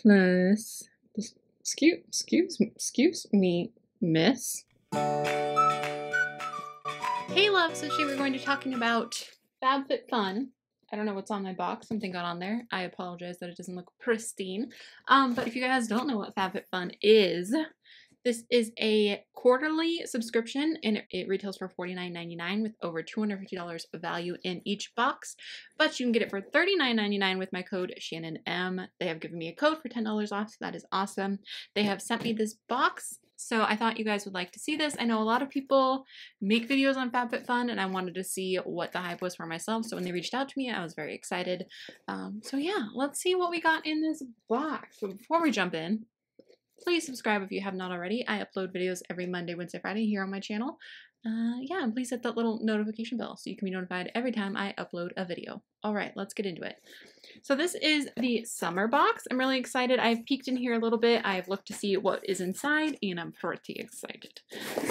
plus, excuse me, miss. Hey love, so today we're going to be talking about Fab Fit Fun. I don't know what's on my box. Something got on there. I apologize that it doesn't look pristine. But if you guys don't know what Fab Fit Fun is, this is a quarterly subscription and it retails for $49.99 with over $250 of value in each box. But you can get it for $39.99 with my code Shannon M. They have given me a code for $10 off, so that is awesome. They have sent me this box, so I thought you guys would like to see this. I know a lot of people make videos on Fab Fit Fun and I wanted to see what the hype was for myself. So when they reached out to me, I was very excited. So yeah, let's see what we got in this box. So before we jump in, please subscribe if you have not already. I upload videos every Monday, Wednesday, Friday here on my channel. Yeah, and please hit that little notification bell so you can be notified every time I upload a video. All right, let's get into it. So this is the summer box. I'm really excited. I've peeked in here a little bit. I've looked to see what is inside and I'm pretty excited.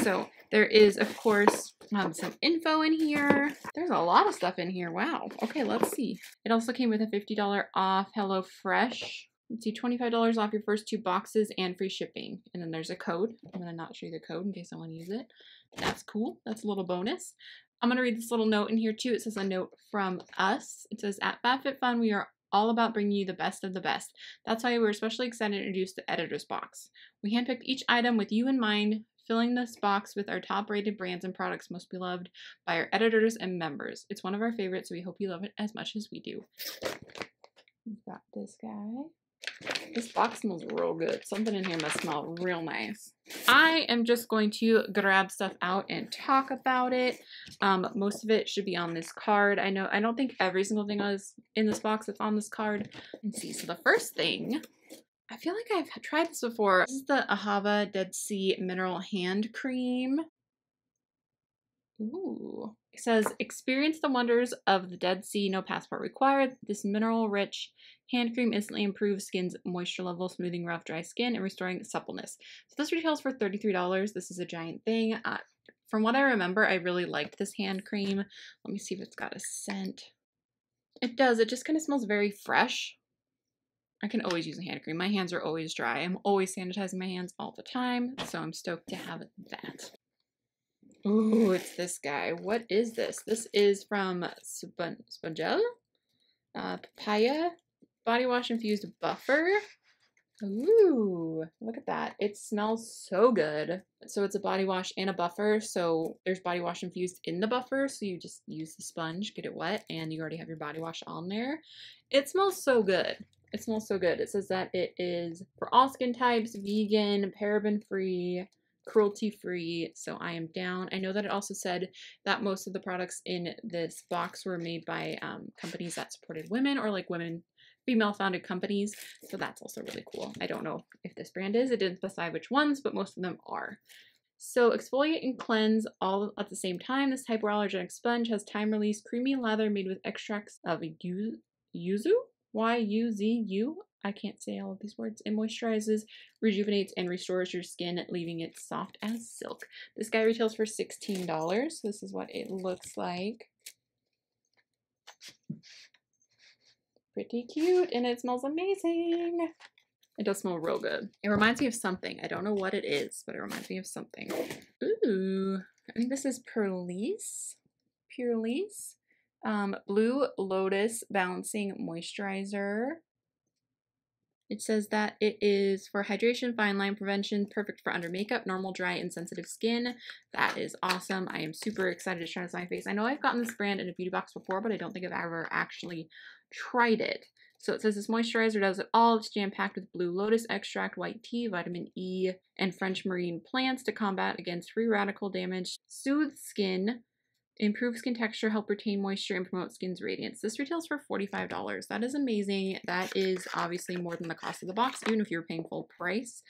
So there is, of course, some info in here. There's a lot of stuff in here. Wow. Okay, let's see. It also came with a $50 off HelloFresh. Let's see, $25 off your first 2 boxes and free shipping. And then there's a code. I'm going to not show you the code in case I want to use it. That's cool. That's a little bonus. I'm going to read this little note in here too. It says a note from us. It says, at Fab Fit Fun, we are all about bringing you the best of the best. That's why we're especially excited to introduce the editor's box. We handpicked each item with you in mind, filling this box with our top-rated brands and products most beloved by our editors and members. It's one of our favorites, so we hope you love it as much as we do. We've got this guy. This box smells real good. Something in here must smell real nice. I am just going to grab stuff out and talk about it. Most of it should be on this card. I don't think every single thing is in this box that's on this card. Let's see. So the first thing, I feel like I've tried this before. This is the Ahava Dead Sea Mineral Hand Cream. Ooh. It says, experience the wonders of the Dead Sea, no passport required. This mineral-rich hand cream instantly improves skin's moisture level, smoothing rough, dry skin, and restoring suppleness. So this retails for $33. This is a giant thing. From what I remember, I really liked this hand cream. Let me see if it's got a scent. It does. It just kind of smells very fresh. I can always use a hand cream. My hands are always dry. I'm always sanitizing my hands all the time, so I'm stoked to have that. Ooh, it's this guy. What is this? This is from Spongel? Papaya Body Wash Infused Buffer. Ooh, look at that. It smells so good. So it's a body wash and a buffer. So there's body wash infused in the buffer. So you just use the sponge, get it wet, and you already have your body wash on there. It smells so good. It smells so good. It says that it is for all skin types, vegan, paraben-free, cruelty-free, so I am down. I know that it also said that most of the products in this box were made by companies that supported women or like female-founded companies, so that's also really cool. I don't know if this brand is. It didn't specify which ones, but most of them are. So exfoliate and cleanse all at the same time. This hypoallergenic sponge has time-release creamy lather made with extracts of yuzu? Y-U-Z-U? I can't say all of these words. It moisturizes, rejuvenates, and restores your skin, leaving it soft as silk. This guy retails for $16. So this is what it looks like. Pretty cute, and it smells amazing. It does smell real good. It reminds me of something. I don't know what it is, but it reminds me of something. Ooh, I think this is Pure-Lisse. Blue Lotus Balancing Moisturizer. It says that it is for hydration, fine line prevention, perfect for under makeup, normal, dry, and sensitive skin. That is awesome. I am super excited to try this on my face. I know I've gotten this brand in a beauty box before, but I don't think I've ever actually tried it. So it says this moisturizer does it all. It's jam-packed with blue lotus extract, white tea, vitamin E, and French marine plants to combat against free radical damage, soothe skin, improve skin texture, help retain moisture, and promote skin's radiance. This retails for $45. That is amazing. That is obviously more than the cost of the box, even if you're paying full price.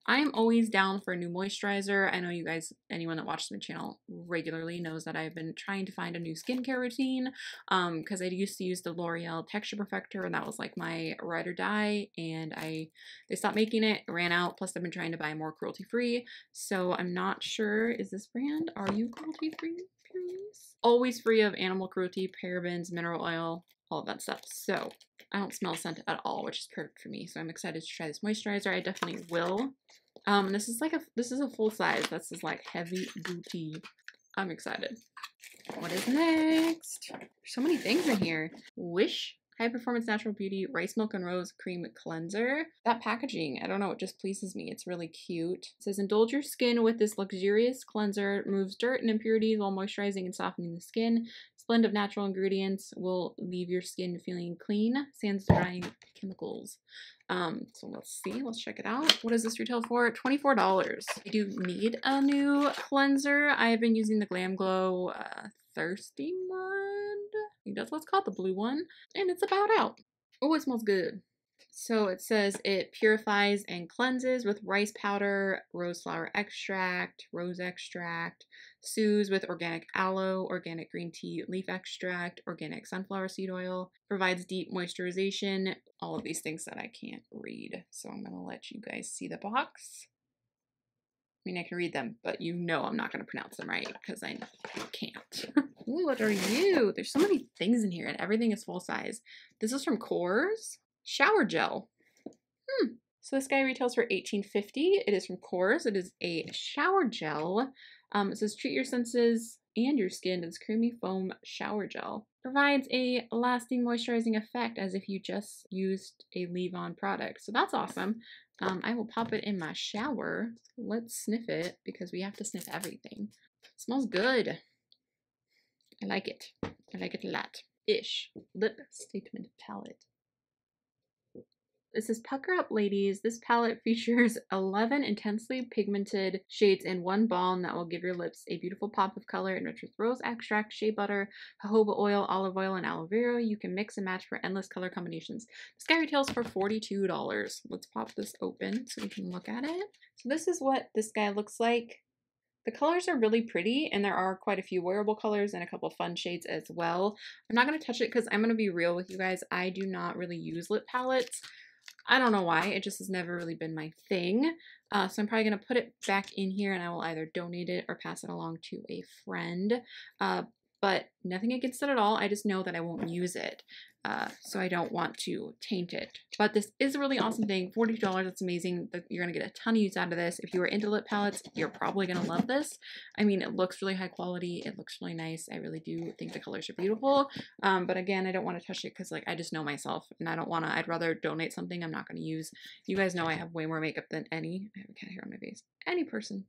I'm always down for a new moisturizer. I know you guys, anyone that watches my channel regularly knows that I've been trying to find a new skincare routine because I used to use the L'Oreal Texture Perfector and that was like my ride or die, and they stopped making it, ran out, plus I've been trying to buy more cruelty-free, so I'm not sure. Is this brand, are you cruelty-free? Always free of animal cruelty, parabens, mineral oil, all of that stuff. So I don't smell scent at all, which is perfect for me. So I'm excited to try this moisturizer. I definitely will. This is a full size. This is like heavy duty. I'm excited. What is next? There's so many things in here. Wish High Performance Natural Beauty Rice Milk and Rose Cream Cleanser. That packaging, I don't know, it just pleases me. It's really cute. It says, indulge your skin with this luxurious cleanser. It removes dirt and impurities while moisturizing and softening the skin. This blend of natural ingredients will leave your skin feeling clean, sans drying chemicals. So let's see, let's check it out. What does this retail for? $24. I do need a new cleanser. I have been using the Glam Glow Thirsty Mud. I think that's what's called, the blue one. And it's about out. Oh, it smells good. So it says it purifies and cleanses with rice powder, rose flower extract, rose extract, soothes with organic aloe, organic green tea leaf extract, organic sunflower seed oil, provides deep moisturization, all of these things that I can't read. So I'm going to let you guys see the box. I mean, I can read them, but you know I'm not going to pronounce them right because I can't. Ooh, what are you? There's so many things in here and everything is full size. This is from Kors. Shower gel. So this guy retails for $18.50. It is from Kors. It is a shower gel. It says treat your senses and your skin to this creamy foam shower gel. Provides a lasting moisturizing effect as if you just used a leave-on product. So that's awesome. I will pop it in my shower. Let's sniff it because we have to sniff everything. It smells good. I like it. I like it a lot. Ish. Lip Statement Palette. This is Pucker Up Ladies. This palette features 11 intensely pigmented shades in one balm that will give your lips a beautiful pop of color enriched with rose extract, shea butter, jojoba oil, olive oil, and aloe vera. You can mix and match for endless color combinations. This guy retails for $42. Let's pop this open so we can look at it. So this is what this guy looks like. The colors are really pretty, and there are quite a few wearable colors and a couple fun shades as well. I'm not going to touch it because I'm going to be real with you guys. I do not really use lip palettes. I don't know why, it just has never really been my thing. So I'm probably going to put it back in here and I will either donate it or pass it along to a friend. But nothing against it at all. I just know that I won't use it. So I don't want to taint it. But this is a really awesome thing. $42, that's amazing. You're going to get a ton of use out of this. If you are into lip palettes, you're probably going to love this. I mean, it looks really high quality. It looks really nice. I really do think the colors are beautiful. But again, I don't want to touch it because like I just know myself and I don't want to, I'd rather donate something I'm not going to use. You guys know I have way more makeup than I have a cat hair on my face, any person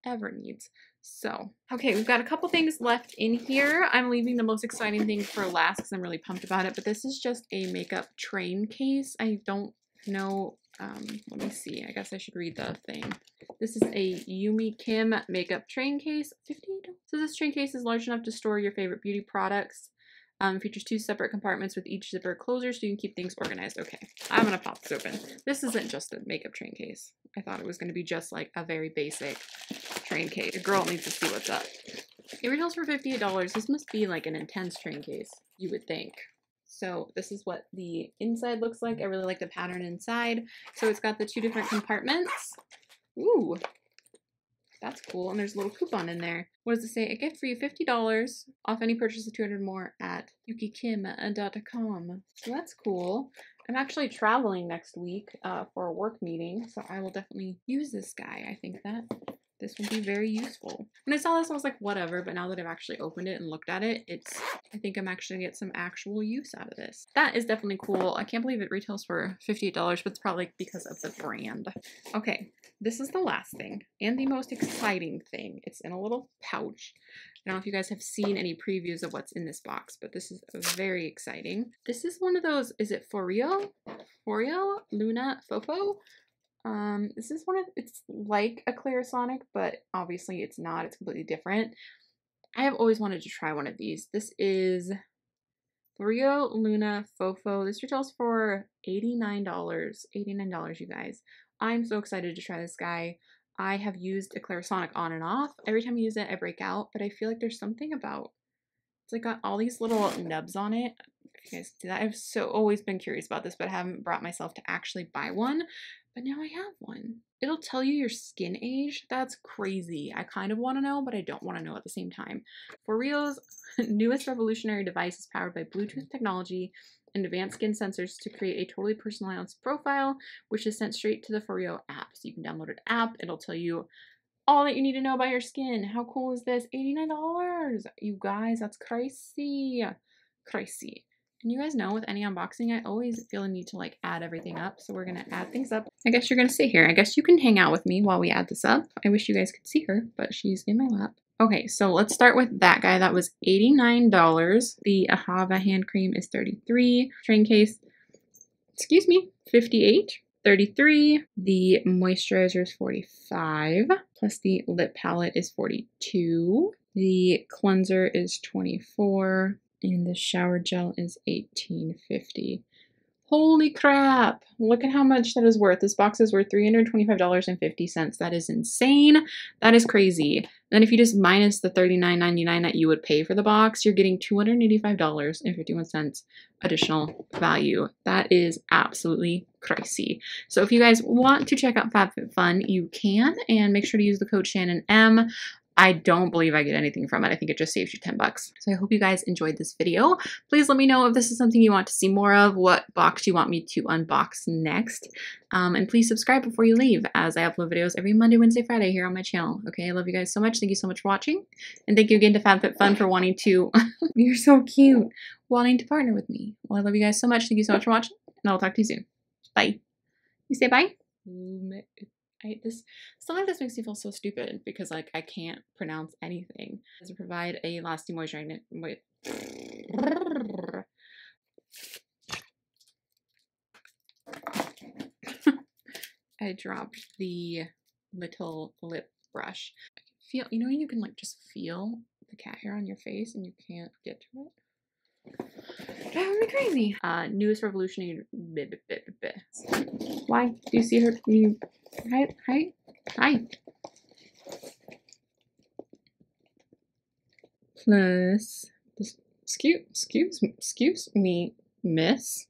ever needs. So, okay, we've got a couple things left in here. I'm leaving the most exciting thing for last because I'm really pumped about it, but this is just a makeup train case. I don't know, let me see. I guess I should read the thing. This is a Yumi Kim makeup train case. $58. So this train case is large enough to store your favorite beauty products. Features 2 separate compartments with each zipper closer so you can keep things organized. Okay, I'm gonna pop this open. This isn't just a makeup train case. I thought it was gonna be just like a very basic train case. A girl needs to see what's up. It retails for $58. This must be like an intense train case, you would think. So this is what the inside looks like. I really like the pattern inside. So it's got the 2 different compartments. Ooh. That's cool. And there's a little coupon in there. What does it say? A gift for you, $50 off any purchase of 200 more at yukikim.com. So that's cool. I'm actually traveling next week for a work meeting, so I will definitely use this guy. I think that this will be very useful. When I saw this, I was like, whatever, but now that I've actually opened it and looked at it, I think I'm actually gonna get some actual use out of this. That is definitely cool. I can't believe it retails for $58, but it's probably because of the brand. Okay, this is the last thing and the most exciting thing. It's in a little pouch. I don't know if you guys have seen any previews of what's in this box, but this is very exciting. This is one of those, is it Foreo Luna Fofo? This is it's like a Clarisonic, but obviously it's not. It's completely different. I have always wanted to try one of these. This is Foreo Luna Fofo. This retails for $89. $89, you guys. I'm so excited to try this guy. I have used a Clarisonic on and off. Every time I use it, I break out, but I feel like there's something about, it's like got all these little nubs on it. If you guys see that, I've always been curious about this, but I haven't brought myself to actually buy one. But now I have one. It'll tell you your skin age. That's crazy. I kind of want to know, but I don't want to know at the same time. Foreo's newest revolutionary device is powered by Bluetooth technology and advanced skin sensors to create a totally personalized profile, which is sent straight to the For You app. So you can download an app. It'll tell you all that you need to know about your skin. How cool is this? $89. You guys, that's crazy. Crazy. And you guys know with any unboxing, I always feel a need to like add everything up. So we're going to add things up. I guess you're going to sit here. I guess you can hang out with me while we add this up. I wish you guys could see her, but she's in my lap. Okay, so let's start with that guy. That was $89. The Ahava hand cream is $33. Train case, excuse me, $58. $33. The moisturizer is $45. Plus the lip palette is $42. The cleanser is $24. And the shower gel is $18.50. Holy crap! Look at how much that is worth. This box is worth $325.50. That is insane. That is crazy. Then if you just minus the $39.99 that you would pay for the box, you're getting $285.51 additional value. That is absolutely crazy. So if you guys want to check out Fab Fit Fun, you can, and make sure to use the code Shannon M. I don't believe I get anything from it. I think it just saves you 10 bucks. So I hope you guys enjoyed this video. Please let me know if this is something you want to see more of, what box you want me to unbox next. And please subscribe before you leave, as I upload videos every Monday, Wednesday, Friday here on my channel. Okay, I love you guys so much. Thank you so much for watching. And thank you again to Fab Fit Fun for wanting to, you're so cute, wanting to partner with me. Well, I love you guys so much. Thank you so much for watching, and I'll talk to you soon. Bye. You say bye? Stuff like this makes me feel so stupid because like I can't pronounce anything. To provide a lasting moisturizer. Wait. I dropped the little lip brush. Feel, you know, you can like just feel the cat hair on your face and you can't get to it. Driving me crazy. Newest revolutionary. Why? Do you see her? Hi. Plus, excuse me, miss.